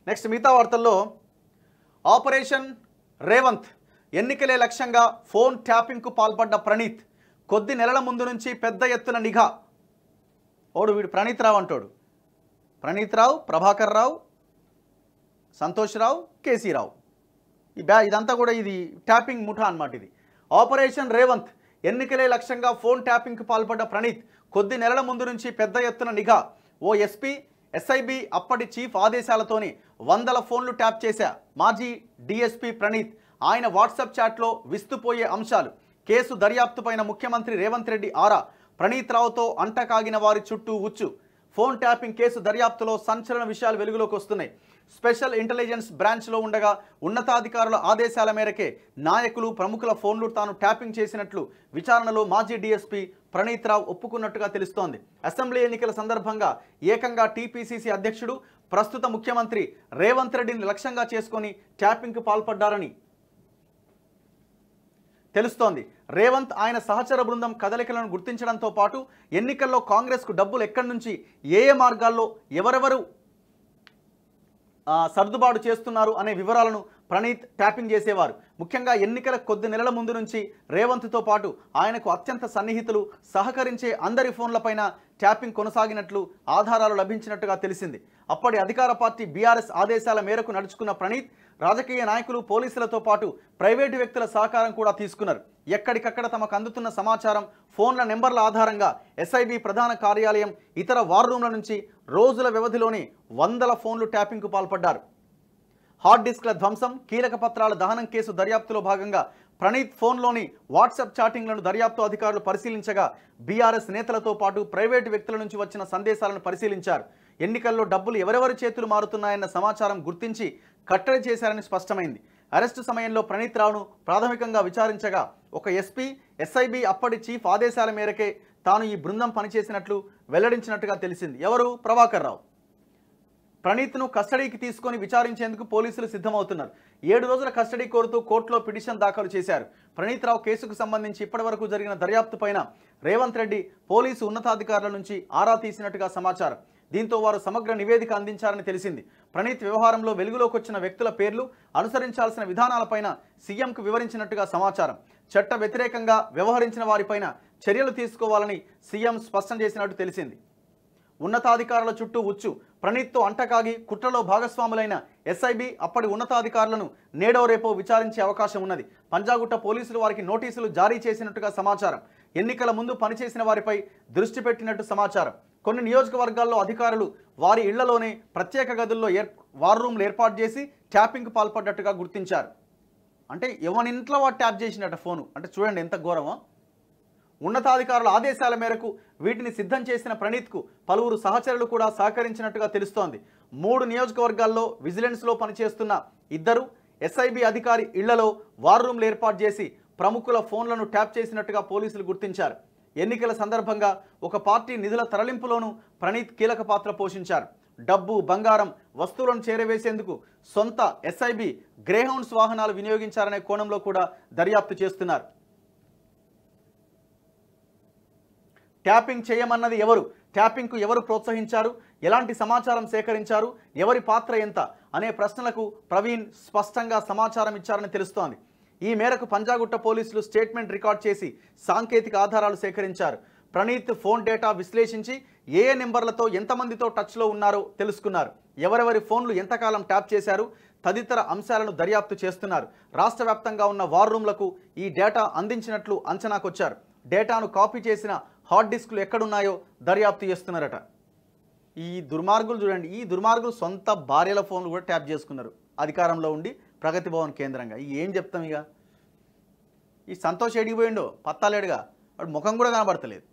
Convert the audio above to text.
Next మిగతా వార్తల్లో operation Revanth ఎన్నికలే లక్ష్యంగా ఫోన్ ట్యాపింగ్కు పాల్పడ్డ ప్రణీత్ కొద్ది నెలల ముందు నుంచి పెద్ద ఎత్తున నిఘా. వీడు ప్రణీత్ రావు అంటాడు. ప్రణీత్ రావు, ప్రభాకర్ రావు, సంతోష్ రావు, కేసీ రావు, ఇదంతా కూడా ఇది ట్యాపింగ్ ముఠా అన్నమాట. ఇది ఆపరేషన్ రేవంత్ ఎన్నికలే లక్ష్యంగా ఫోన్ ట్యాపింగ్కు పాల్పడ్డ ప్రణీత్ కొద్ది నెలల ముందు నుంచి పెద్ద ఎత్తున నిఘా. ఓ ఎస్పీ ఎస్ఐబి అప్పటి చీఫ్ ఆదేశాలతోనే వందల ఫోన్లు ట్యాప్ చేశా మాజీ డిఎస్పీ ప్రణీత్. ఆయన వాట్సాప్ చాట్లో విస్తుపోయే అంశాలు. కేసు దర్యాప్తుపైన ముఖ్యమంత్రి రేవంత్ రెడ్డి ఆరా. ప్రణీత్ రావుతో అంటకాగిన వారి చుట్టూ ఉచ్చు. ఫోన్ ట్యాపింగ్ కేసు దర్యాప్తులో సంచలన విషయాలు వెలుగులోకి వస్తున్నాయి. స్పెషల్ ఇంటెలిజెన్స్ బ్రాంచ్లో ఉండగా ఉన్నతాధికారుల ఆదేశాల మేరకే నాయకులు ప్రముఖుల ఫోన్లు తాను ట్యాపింగ్ చేసినట్లు విచారణలో మాజీ డీఎస్పీ ప్రణీత్ రావు ఒప్పుకున్నట్టుగా తెలుస్తోంది. అసెంబ్లీ ఎన్నికల సందర్భంగా ఏకంగా టీపీసీసీ అధ్యక్షుడు ప్రస్తుత ముఖ్యమంత్రి రేవంత్ రెడ్డిని లక్ష్యంగా చేసుకొని ట్యాపింగ్కు పాల్పడ్డారని తెలుస్తోంది. రేవంత్ ఆయన సహచర బృందం కదలికలను గుర్తించడంతో పాటు ఎన్నికల్లో కాంగ్రెస్కు డబ్బులు ఎక్కడి నుంచి ఏ మార్గాల్లో ఎవరెవరు సర్దుబాటు చేస్తున్నారు అనే వివరాలను ప్రణీత్ ట్యాపింగ్ చేసేవారు. ముఖ్యంగా ఎన్నికల కొద్ది నెలల ముందు నుంచి రేవంత్తో పాటు ఆయనకు అత్యంత సన్నిహితులు సహకరించే అందరి ఫోన్లపైన ట్యాపింగ్ కొనసాగినట్లు ఆధారాలు లభించినట్టుగా తెలిసింది. అప్పటి అధికార పార్టీ బీఆర్ఎస్ ఆదేశాల మేరకు నడుచుకున్న ప్రణీత్ రాజకీయ నాయకులు, పోలీసులతో పాటు ప్రైవేటు వ్యక్తుల సహకారం కూడా తీసుకున్నారు. ఎక్కడికక్కడ తమకు అందుతున్న సమాచారం, ఫోన్ల నెంబర్ల ఆధారంగా ఎస్ఐబి ప్రధాన కార్యాలయం, ఇతర వార్ రూమ్ల నుంచి రోజుల వ్యవధిలోనే వందల ఫోన్లు ట్యాపింగ్కు పాల్పడ్డారు. హార్డ్ డిస్క్ల ధ్వంసం, కీలక పత్రాల దహనం కేసు దర్యాప్తులో భాగంగా ప్రణీత్ ఫోన్లోని వాట్సాప్ చాటింగ్లను దర్యాప్తు అధికారులు పరిశీలించగా బీఆర్ఎస్ నేతలతో పాటు ప్రైవేటు వ్యక్తుల నుంచి వచ్చిన సందేశాలను పరిశీలించారు. ఎన్నికల్లో డబ్బులు ఎవరెవరి చేతులు మారుతున్నాయన్న సమాచారం గుర్తించి కట్టడి చేశారని స్పష్టమైంది. అరెస్టు సమయంలో ప్రణీత్ రావును ప్రాథమికంగా విచారించగా ఒక ఎస్పీ, ఎస్ఐబి అప్పటి చీఫ్ ఆదేశాల మేరకే తాను ఈ బృందం పనిచేసినట్లు వెల్లడించినట్టుగా తెలిసింది. ఎవరు? ప్రభాకర్ రావు. ప్రణీత్ను కస్టడీకి తీసుకొని విచారించేందుకు పోలీసులు సిద్ధమవుతున్నారు. 7 రోజుల కస్టడీ కోరుతూ కోర్టులో పిటిషన్ దాఖలు చేశారు. ప్రణీత్ రావు కేసుకు సంబంధించి ఇప్పటివరకు జరిగిన దర్యాప్తుపైన రేవంత్ రెడ్డి పోలీసు ఉన్నతాధికారుల నుంచి ఆరా తీసినట్టుగా సమాచారం. దీంతో వారు సమగ్ర నివేదిక అందించారని తెలిసింది. ప్రణీత్ వ్యవహారంలో వెలుగులోకి వచ్చిన వ్యక్తుల పేర్లు, అనుసరించాల్సిన విధానాలపైన సీఎంకు వివరించినట్టుగా సమాచారం. చట్ట వ్యతిరేకంగా వ్యవహరించిన వారిపైన చర్యలు తీసుకోవాలని సీఎం స్పష్టం చేసినట్టు తెలిసింది. ఉన్నతాధికారుల చుట్టూ ఉచ్చు. ప్రణీత్తో అంటకాగి కుట్రలో భాగస్వాములైన ఎస్ఐబి అప్పటి ఉన్నతాధికారులను నేడో రేపో విచారించే అవకాశం ఉన్నది. పంజాగుట్ట పోలీసులు వారికి నోటీసులు జారీ చేసినట్టుగా సమాచారం. ఎన్నికల ముందు పనిచేసిన వారిపై దృష్టి పెట్టినట్టు సమాచారం. కొన్ని నియోజకవర్గాల్లో అధికారులు వారి ఇళ్లలోనే ప్రత్యేక గదుల్లో వార్ రూమ్లు ఏర్పాటు చేసి ట్యాపింగ్కు పాల్పడ్డట్టుగా గుర్తించారు. అంటే ఎవరింట్లో వాడు ట్యాప్ చేసినట్ట ఫోను. అంటే చూడండి ఎంత ఘోరమో. ఉన్నతాధికారుల ఆదేశాల మేరకు వీటిని సిద్ధం చేసిన ప్రణీత్కు పలువురు సహచరులు కూడా సహకరించినట్టుగా తెలుస్తోంది. 3 నియోజకవర్గాల్లో విజిలెన్స్లో పనిచేస్తున్న 2 ఎస్ఐబి అధికారి ఇళ్లలో వార్ రూమ్లు ఏర్పాటు చేసి ప్రముఖుల ఫోన్లను ట్యాప్ చేసినట్టుగా పోలీసులు గుర్తించారు. ఎన్నికల సందర్భంగా ఒక పార్టీ నిధుల తరలింపులోనూ ప్రణీత్ కీలక పాత్ర పోషించారు. డబ్బు, బంగారం, వస్తువులను చేరవేసేందుకు సొంత ఎస్ఐబి గ్రేహౌండ్స్ వాహనాలు వినియోగించారనే కోణంలో కూడా దర్యాప్తు చేస్తున్నారు. ట్యాపింగ్ చేయమన్నది ఎవరు? ట్యాపింగ్కు ఎవరు ప్రోత్సహించారు? ఎలాంటి సమాచారం సేకరించారు? ఎవరి పాత్ర ఎంత అనే ప్రశ్నలకు ప్రవీణ్ స్పష్టంగా సమాచారం ఇచ్చారని తెలుస్తోంది. ఈ మేరకు పంజాగుట్ట పోలీసులు స్టేట్మెంట్ రికార్డ్ చేసి సాంకేతిక ఆధారాలు సేకరించారు. ప్రణీత్ ఫోన్ డేటా విశ్లేషించి ఏ నెంబర్లతో ఎంతమందితో టచ్లో ఉన్నారో తెలుసుకున్నారు. ఎవరెవరి ఫోన్లు ఎంతకాలం ట్యాప్ చేశారు తదితర అంశాలను దర్యాప్తు చేస్తున్నారు. రాష్ట్ర వ్యాప్తంగా ఉన్న వార్ రూమ్లకు ఈ డేటా అందించినట్లు అంచనాకొచ్చారు. డేటాను కాపీ చేసిన హార్డ్ డిస్క్లు ఎక్కడున్నాయో దర్యాప్తు చేస్తున్నారట. ఈ దుర్మార్గులు చూడండి, ఈ దుర్మార్గులు సొంత భార్యల ఫోన్లు కూడా ట్యాప్ చేసుకున్నారు అధికారంలో ఉండి ప్రగతి భవన్ కేంద్రంగా. ఏం చెప్తాం ఇక. ఈ సంతోష్ ఎడిగిపోయిండో పత్తాలేడుగా, వాడు ముఖం కూడా కనబడతలేదు.